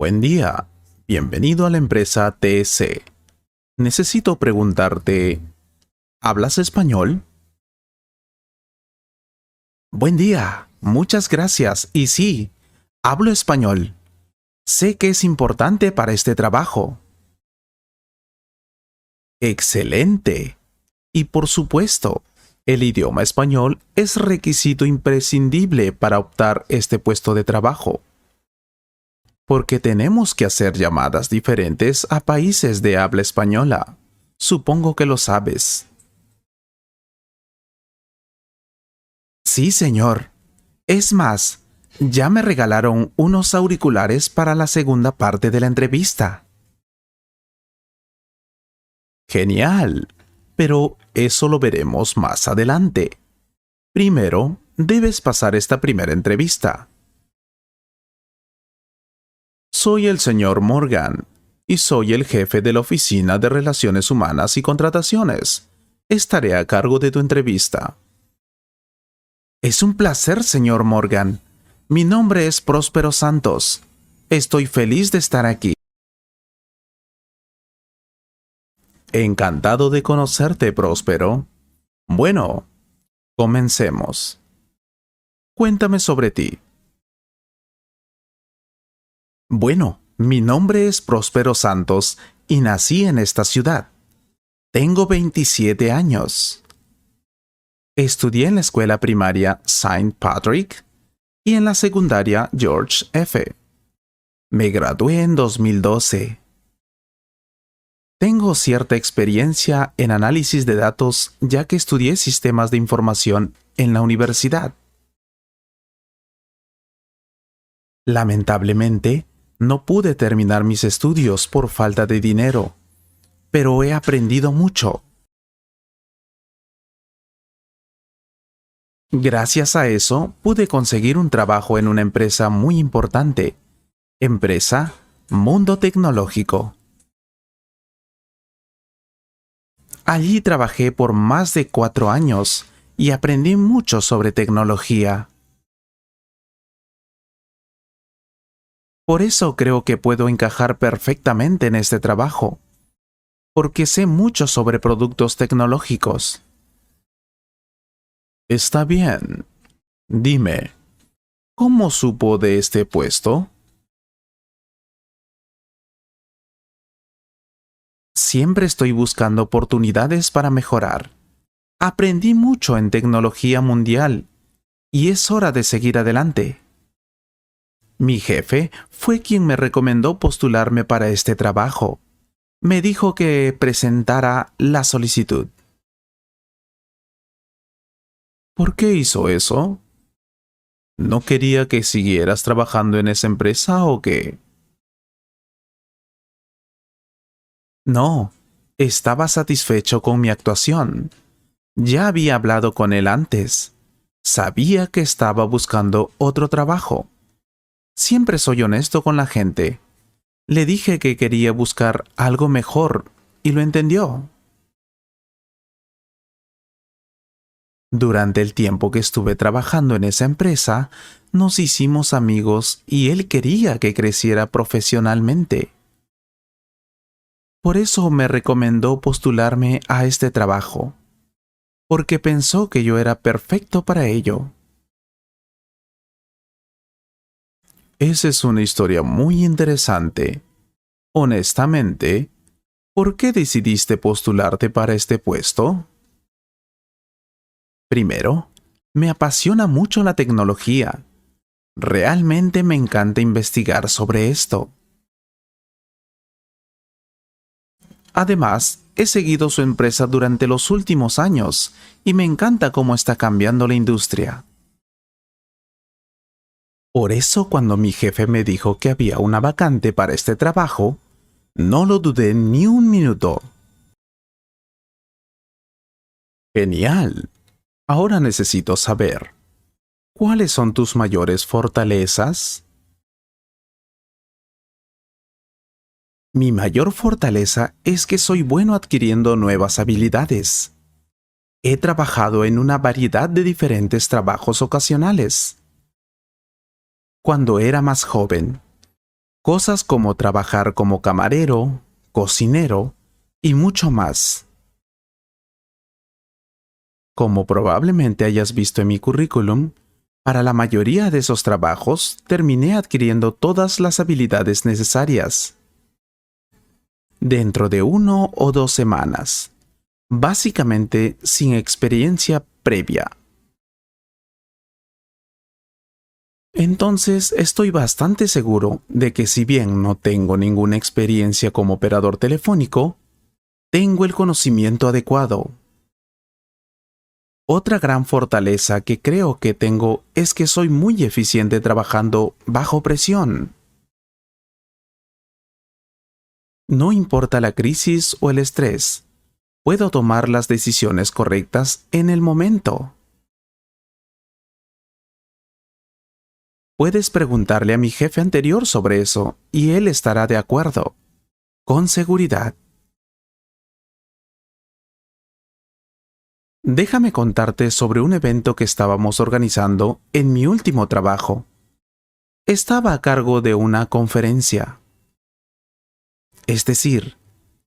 Buen día, bienvenido a la empresa TC. Necesito preguntarte, ¿hablas español? Buen día, muchas gracias. Y sí, hablo español. Sé que es importante para este trabajo. Excelente. Y por supuesto, el idioma español es requisito imprescindible para optar este puesto de trabajo, porque tenemos que hacer llamadas diferentes a países de habla española. Supongo que lo sabes. Sí, señor. Es más, ya me regalaron unos auriculares para la segunda parte de la entrevista. Genial. Pero eso lo veremos más adelante. Primero, debes pasar esta primera entrevista. Soy el señor Morgan y soy el jefe de la Oficina de Relaciones Humanas y Contrataciones. Estaré a cargo de tu entrevista. Es un placer, señor Morgan. Mi nombre es Próspero Santos. Estoy feliz de estar aquí. Encantado de conocerte, Próspero. Bueno, comencemos. Cuéntame sobre ti. Bueno, mi nombre es Próspero Santos y nací en esta ciudad. Tengo 27 años. Estudié en la escuela primaria Saint Patrick y en la secundaria George F. Me gradué en 2012. Tengo cierta experiencia en análisis de datos ya que estudié sistemas de información en la universidad. Lamentablemente, no pude terminar mis estudios por falta de dinero, pero he aprendido mucho. Gracias a eso, pude conseguir un trabajo en una empresa muy importante. Empresa Mundo Tecnológico. Allí trabajé por más de 4 años y aprendí mucho sobre tecnología. Por eso creo que puedo encajar perfectamente en este trabajo, porque sé mucho sobre productos tecnológicos. Está bien. Dime, ¿cómo supo de este puesto? Siempre estoy buscando oportunidades para mejorar. Aprendí mucho en tecnología mundial y es hora de seguir adelante. Mi jefe fue quien me recomendó postularme para este trabajo. Me dijo que presentara la solicitud. ¿Por qué hizo eso? ¿No quería que siguieras trabajando en esa empresa o qué? No, estaba satisfecho con mi actuación. Ya había hablado con él antes. Sabía que estaba buscando otro trabajo. Siempre soy honesto con la gente. Le dije que quería buscar algo mejor y lo entendió. Durante el tiempo que estuve trabajando en esa empresa, nos hicimos amigos y él quería que creciera profesionalmente. Por eso me recomendó postularme a este trabajo, porque pensó que yo era perfecto para ello. Esa es una historia muy interesante. Honestamente, ¿por qué decidiste postularte para este puesto? Primero, me apasiona mucho la tecnología. Realmente me encanta investigar sobre esto. Además, he seguido su empresa durante los últimos años y me encanta cómo está cambiando la industria. Por eso, cuando mi jefe me dijo que había una vacante para este trabajo, no lo dudé ni un minuto. Genial. Ahora necesito saber, ¿cuáles son tus mayores fortalezas? Mi mayor fortaleza es que soy bueno adquiriendo nuevas habilidades. He trabajado en una variedad de diferentes trabajos ocasionales. Cuando era más joven, Cosas como trabajar como camarero, cocinero y mucho más. Como probablemente hayas visto en mi currículum, para la mayoría de esos trabajos terminé adquiriendo todas las habilidades necesarias. Dentro de 1 o 2 semanas, básicamente sin experiencia previa. Entonces estoy bastante seguro de que si bien no tengo ninguna experiencia como operador telefónico, tengo el conocimiento adecuado. Otra gran fortaleza que creo que tengo es que soy muy eficiente trabajando bajo presión. No importa la crisis o el estrés, puedo tomar las decisiones correctas en el momento. Puedes preguntarle a mi jefe anterior sobre eso y él estará de acuerdo. Con seguridad. Déjame contarte sobre un evento que estábamos organizando en mi último trabajo. Estaba a cargo de una conferencia. Es decir,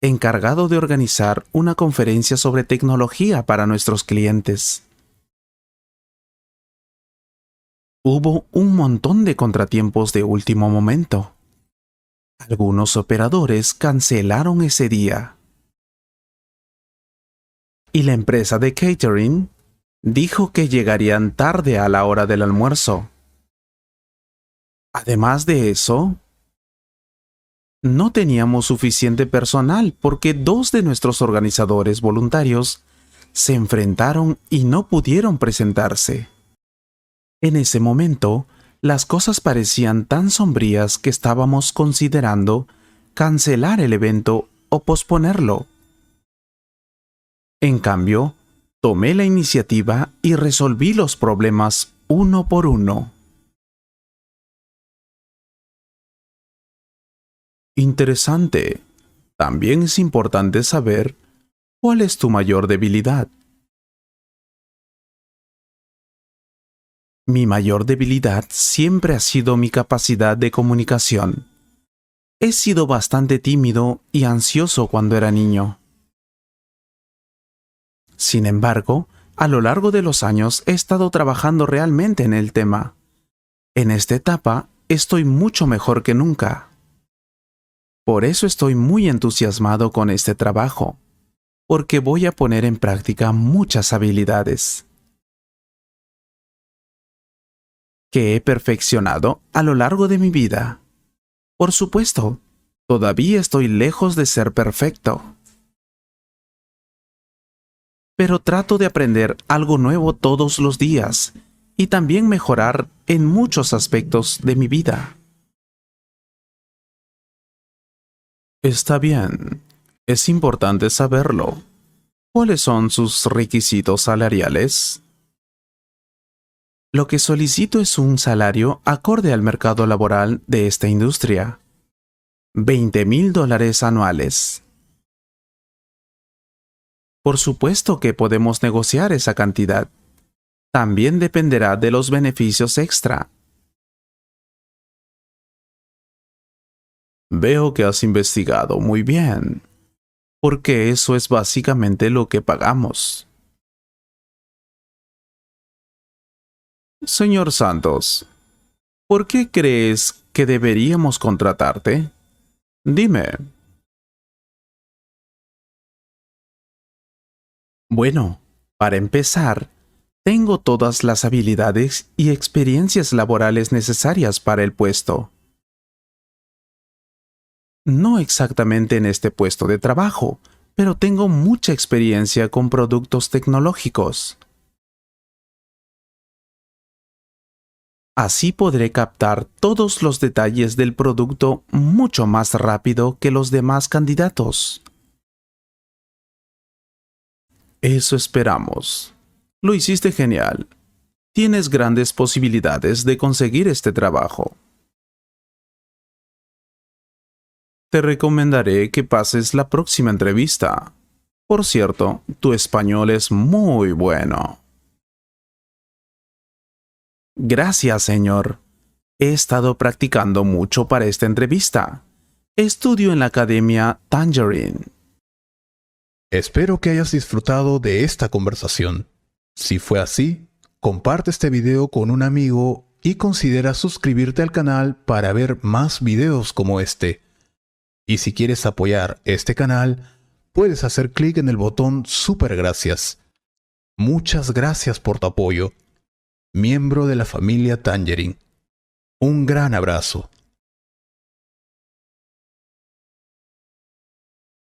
encargado de organizar una conferencia sobre tecnología para nuestros clientes. Hubo un montón de contratiempos de último momento. Algunos operadores cancelaron ese día. Y la empresa de catering dijo que llegarían tarde a la hora del almuerzo. Además de eso, no teníamos suficiente personal porque 2 de nuestros organizadores voluntarios se enfrentaron y no pudieron presentarse. En ese momento, las cosas parecían tan sombrías que estábamos considerando cancelar el evento o posponerlo. En cambio, tomé la iniciativa y resolví los problemas uno por uno. Interesante. También es importante saber cuál es tu mayor debilidad. Mi mayor debilidad siempre ha sido mi capacidad de comunicación. He sido bastante tímido y ansioso cuando era niño. Sin embargo, a lo largo de los años he estado trabajando realmente en el tema. En esta etapa estoy mucho mejor que nunca. Por eso estoy muy entusiasmado con este trabajo, porque voy a poner en práctica muchas habilidades que he perfeccionado a lo largo de mi vida. Por supuesto, todavía estoy lejos de ser perfecto. Pero trato de aprender algo nuevo todos los días y también mejorar en muchos aspectos de mi vida. Está bien. Es importante saberlo. ¿Cuáles son sus requisitos salariales? Lo que solicito es un salario acorde al mercado laboral de esta industria. $20,000 anuales. Por supuesto que podemos negociar esa cantidad. También dependerá de los beneficios extra. Veo que has investigado muy bien, porque eso es básicamente lo que pagamos. Señor Santos, ¿por qué crees que deberíamos contratarte? Dime. Bueno, para empezar, tengo todas las habilidades y experiencias laborales necesarias para el puesto. No exactamente en este puesto de trabajo, pero tengo mucha experiencia con productos tecnológicos. Así podré captar todos los detalles del producto mucho más rápido que los demás candidatos. Eso esperamos. Lo hiciste genial. Tienes grandes posibilidades de conseguir este trabajo. Te recomendaré que pases la próxima entrevista. Por cierto, tu español es muy bueno. Gracias, señor. He estado practicando mucho para esta entrevista. Estudio en la Academia Tangerine. Espero que hayas disfrutado de esta conversación. Si fue así, comparte este video con un amigo y considera suscribirte al canal para ver más videos como este. Y si quieres apoyar este canal, puedes hacer clic en el botón Super Gracias. Muchas gracias por tu apoyo. Miembro de la familia Tangerine. Un gran abrazo.